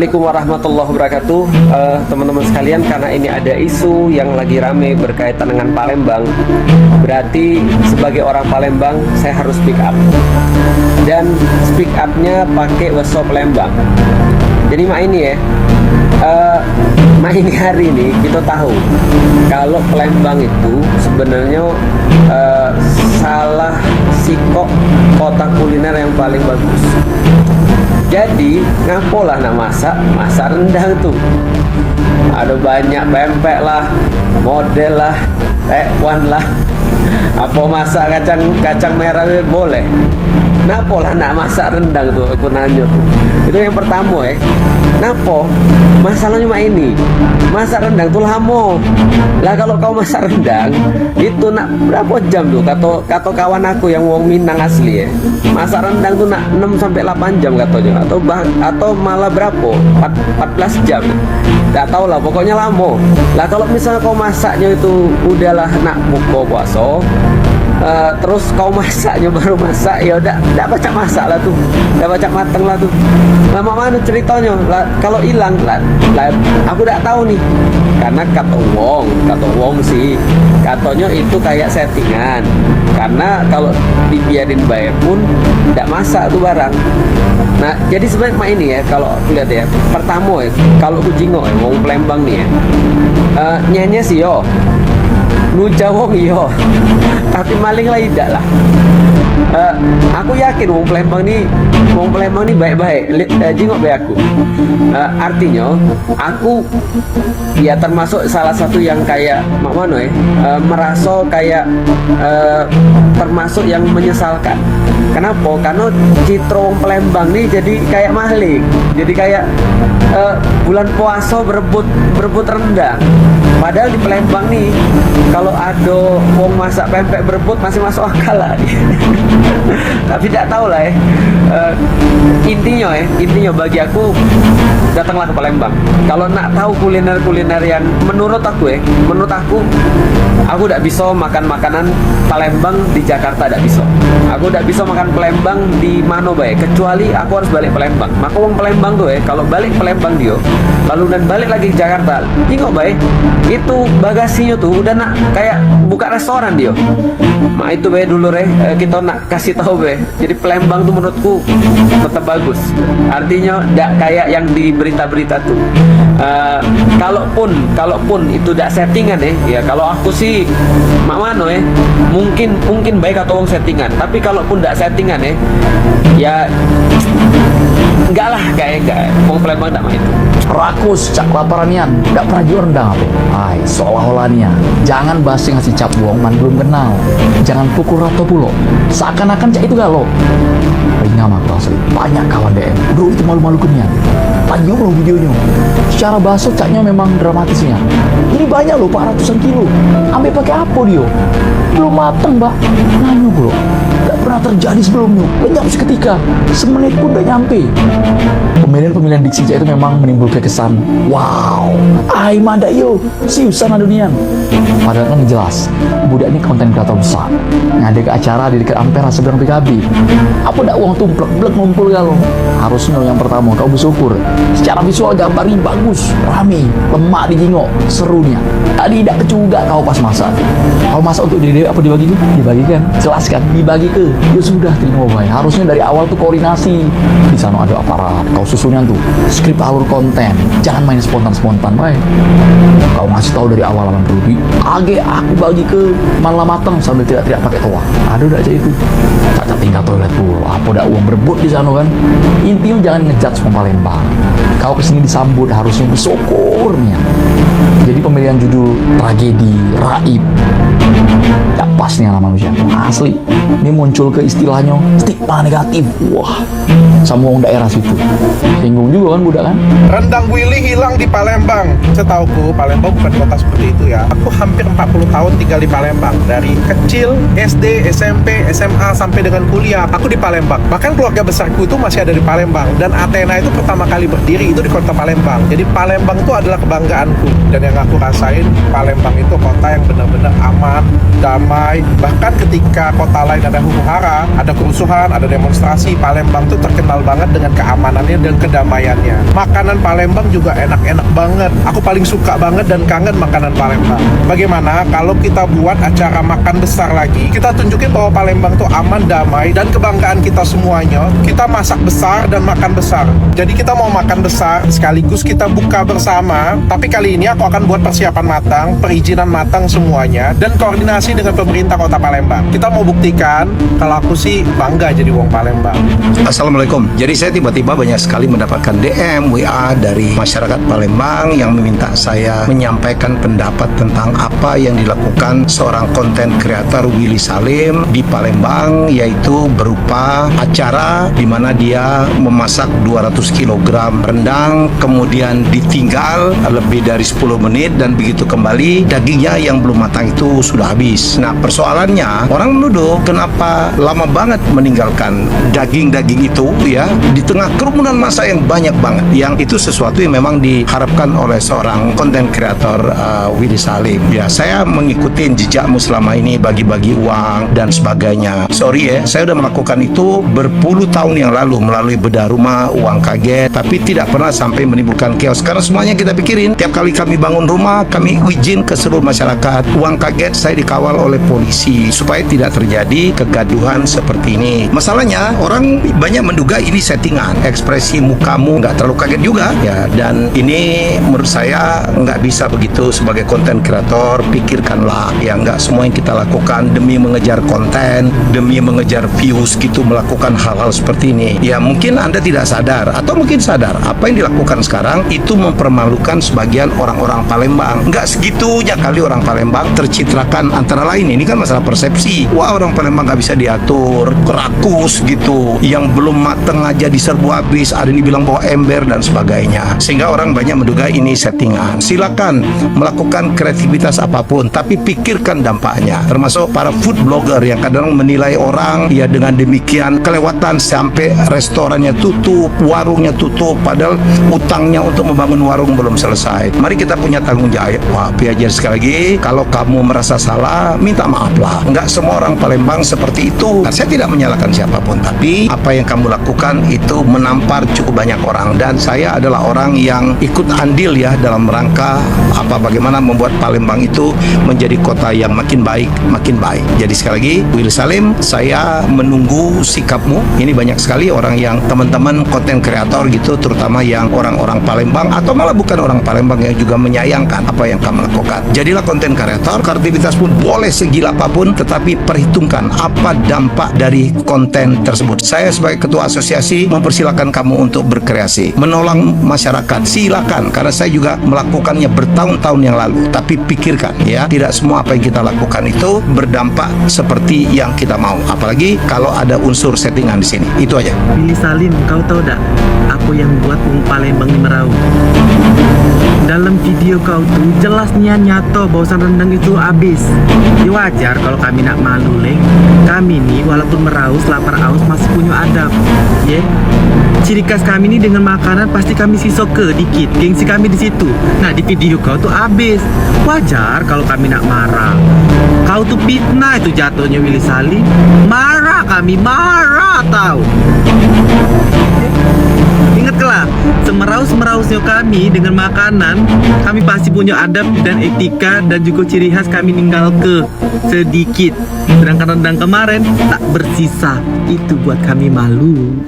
Assalamualaikum warahmatullahi wabarakatuh. Teman-teman sekalian, karena ini ada isu yang lagi rame berkaitan dengan Palembang, berarti sebagai orang Palembang saya harus speak up. Dan speak up-nya pakai bahasa Palembang. Jadi ini ya, ini hari ini kita tahu kalau Palembang itu sebenarnya salah sikok kota kuliner yang paling bagus. Jadi ngapolah nak masak rendang tuh. Ada banyak pempek lah, model lah, tekwan lah. Apa masak kacang merah boleh. Napolah nak masak rendang tuh, aku nanya tuh. Itu yang pertama ya. Napo? Masalahnya cuma ini. Masak rendang tuh lama. Lah kalau kau masak rendang itu nak berapa jam tuh? Kata kawan aku yang wong Minang asli ya. Masak rendang tuh nak 6 sampai 8 jam katanya, atau malah berapa? 14 jam. Enggak tahu lah, pokoknya lama. Lah kalau misalnya kau masaknya itu udahlah nak buka puasa, terus kau masaknya baru masak, ya udah baca masak lah tuh, udah baca mateng lah tuh. Lama mana ceritanya lah, kalau hilang lah, aku tidak tahu nih, karena kata wong sih katanya itu kayak settingan, karena kalau dibiarin baik pun tidak masak tuh barang. Nah jadi sebenarnya ini ya, kalau lihat ya, pertama ya, kalau kujingo ya, wong Palembang nih ya, nyanyi sih yo nuja wong iyo, tapi maling lah tidak lah. Aku yakin wong Palembang nih baik-baik. Jingok baik aku. Artinya aku ya termasuk salah satu yang kayak mana ya, merasa kayak termasuk yang menyesalkan. Kenapa? Karena citra wong Palembang nih jadi kayak maling. Jadi kayak bulan puasa berebut rendang. Padahal di Palembang nih kalau ada wong masak pempek berebut masih masuk akal lah. Tapi tidak tahu lah ya. Intinya bagi aku, datanglah ke Palembang. Kalau nak tahu kuliner yang menurut aku tidak bisa makan makanan Palembang di Jakarta, tidak bisa. Aku tidak bisa makan Palembang di mana baik, kecuali aku harus balik Palembang. Maka wong Palembang tuh kalau balik Palembang dia, lalu dan balik lagi ke Jakarta, tengok baik, itu bagasinya tuh udah nak kayak buka restoran dia. Itu baik dulu kita nak kasih tahu Jadi Palembang tuh menurutku tetap bagus. Artinya tidak kayak yang di berita-berita tuh. Kalaupun itu tidak settingan ya kalau aku sih mana mungkin baik atau settingan. Tapi kalaupun tidak settingan ya enggak lah, kayak wong Palembang tak mah itu. Rakus cak laparanian, tidak pernah jual rendang apa? Ay, seolah-olahnya jangan basi ngasih cap buang man belum kenal. Jangan pukul rata pulo. Seakan-akan cak itu galau. Ringan aku asli. Banyak kawan DM. Bro itu malu-malu kenian. Panjang loh videonya. Secara bahasa caknya memang dramatisnya. Ini banyak loh 400-an kilo. Ambil pakai apa dia? Belum mateng, Mbak. Nanya bro. Tidak pernah terjadi sebelumnya. Lenyap seketika. Semenit pun udah nyampe. Pemilihan diksi itu memang menimbulkan kesan wow, ay mada yo siusan dunian. Padahal kan jelas budak ini konten kreator besar, ngade ke acara di dekat Ampera seberang PKB. Apa dak uang tumplek ngumpul galau. Harusnya yang pertama kau bersyukur secara visual gambarnya bagus, rame, lemak dijingok, serunya. Tadi tidak kecuga kau pas masak. Kau masak untuk diri apa dibagi? Dibagikan, jelas kan? Dibagi ke, ya sudah terima baik. Harusnya dari awal tuh koordinasi. Di sana ada aparat, kau susunnya tuh skrip alur konten, jangan main spontan baik. Kau ngasih tahu dari awal aman terlebih. Aku bagi ke malah mateng sambil tidak pakai toa. Ada udah aja itu. Cacat tinggal toilet dulu. Apa udah uang berebut di sana kan? Intinya jangan ngejudge Palembang. Kau kesini disambut harusnya bersyukurnya. Jadi pemilihan judul tragedi raib tak pas nih anak manusia asli. Ini muncul ke istilahnya stigma negatif. Wah, sama orang daerah situ bingung juga kan budak kan. Rendang Willy hilang di Palembang. Setauku Palembang bukan kota seperti itu ya. Aku hampir 40 tahun tinggal di Palembang. Dari kecil, SD, SMP, SMA sampai dengan kuliah, aku di Palembang. Bahkan keluarga besarku itu masih ada di Palembang. Dan Athena itu pertama kali berdiri itu di kota Palembang. Jadi Palembang itu adalah kebanggaanku. Dan yang yang aku rasain, Palembang itu kota yang benar-benar aman, damai. Bahkan ketika kota lain ada huru-hara, ada kerusuhan, ada demonstrasi, Palembang tuh terkenal banget dengan keamanannya dan kedamaiannya. Makanan Palembang juga enak-enak banget. Aku paling suka banget dan kangen makanan Palembang. Bagaimana kalau kita buat acara makan besar lagi, kita tunjukin bahwa Palembang tuh aman, damai, dan kebanggaan kita semuanya. Kita masak besar dan makan besar. Jadi kita mau makan besar, sekaligus kita buka bersama. Tapi kali ini aku akan buat persiapan matang, perizinan matang semuanya, dan koordinasi dengan pemerintah Kota Palembang. Kita mau buktikan kalau aku sih bangga jadi wong Palembang. Assalamualaikum. Jadi saya tiba-tiba banyak sekali mendapatkan DM, WA dari masyarakat Palembang yang meminta saya menyampaikan pendapat tentang apa yang dilakukan seorang konten kreator Willy Salim di Palembang, yaitu berupa acara di mana dia memasak 200 kg rendang, kemudian ditinggal lebih dari 10 menit dan begitu kembali dagingnya yang belum matang itu sudah habis. Nah, persoalannya orang menuduh kenapa lama banget meninggalkan daging-daging itu ya di tengah kerumunan massa yang banyak banget, yang itu sesuatu yang memang diharapkan oleh seorang konten kreator Willy Salim. Ya, saya mengikuti jejakmu selama ini, bagi-bagi uang dan sebagainya. Sorry ya, saya udah melakukan itu berpuluh tahun yang lalu melalui bedah rumah, uang kaget, tapi tidak pernah sampai menimbulkan chaos karena semuanya kita pikirin. Tiap kali kami bangun rumah, kami izin ke seluruh masyarakat. Uang kaget saya dikawal oleh polisi supaya tidak terjadi kegaduhan seperti ini. Masalahnya orang banyak menduga ini settingan, ekspresi mukamu nggak terlalu kaget juga ya, dan ini menurut saya nggak bisa begitu. Sebagai konten kreator, pikirkanlah ya, nggak semua yang kita lakukan demi mengejar konten, demi mengejar views gitu, melakukan hal-hal seperti ini. Ya mungkin Anda tidak sadar, atau mungkin sadar apa yang dilakukan sekarang itu mempermalukan sebagian orang-orang Palembang. Nggak segitunya kali orang Palembang tercitrakan, antara lain ini kan masalah persepsi. Wah, orang Palembang nggak bisa diatur, kerakus gitu, yang belum mateng aja diserbu habis, ada yang bilang bawa ember dan sebagainya, sehingga orang banyak menduga ini settingan. Silakan melakukan kreativitas apapun, tapi pikirkan dampaknya. Termasuk para food blogger yang kadang menilai orang ya dengan demikian kelewatan sampai restorannya tutup, warungnya tutup, padahal utangnya untuk membangun warung belum selesai. Mari kita punya tanggung jawab. Wah, Piajar, sekali lagi, kalau kamu merasa salah, minta maaf lah. Nggak semua orang Palembang seperti itu. Nah, saya tidak menyalahkan siapapun, tapi apa yang kamu lakukan itu menampar cukup banyak orang, dan saya adalah orang yang ikut andil ya dalam rangka bagaimana membuat Palembang itu menjadi kota yang makin baik, makin baik. Jadi sekali lagi, Willy Salim, saya menunggu sikapmu. Ini banyak sekali orang yang teman-teman konten kreator gitu, terutama yang orang-orang Palembang atau malah bukan orang Palembang yang juga menyayangkan apa yang kamu lakukan. Jadilah konten kreator, kreativitas pun boleh segila apapun, tetapi perhitungkan apa dampak dari konten tersebut. Saya sebagai ketua asosiasi mempersilahkan kamu untuk berkreasi, menolong masyarakat, silakan, karena saya juga melakukannya bertahun-tahun yang lalu. Tapi pikirkan ya, tidak semua apa yang kita lakukan itu berdampak seperti yang kita mau, apalagi kalau ada unsur settingan di sini. Itu aja. Willy Salim, kau tahu tak? Aku yang buat wong Palembang di Meraung. Dalam video kau tuh jelasnya nyato bahwasan rendang itu habis. Ya wajar kalau kami nak malu, Leng. Kami nih walaupun meraus, lapar aus masih punya adab. Ya. Ciri khas kami ini dengan makanan pasti kami sisoke dikit, gengsi kami di situ. Nah, di video kau tuh habis. Wajar kalau kami nak marah. Kau tuh fitnah itu jatuhnya, Willy Salim. Marah kami, marah tahu. Ingatlah, semeraus-merausnya kami dengan makanan, kami pasti punya adab dan etika, dan juga ciri khas kami ninggal ke sedikit. Sedangkan rendang kemarin tak bersisa, itu buat kami malu.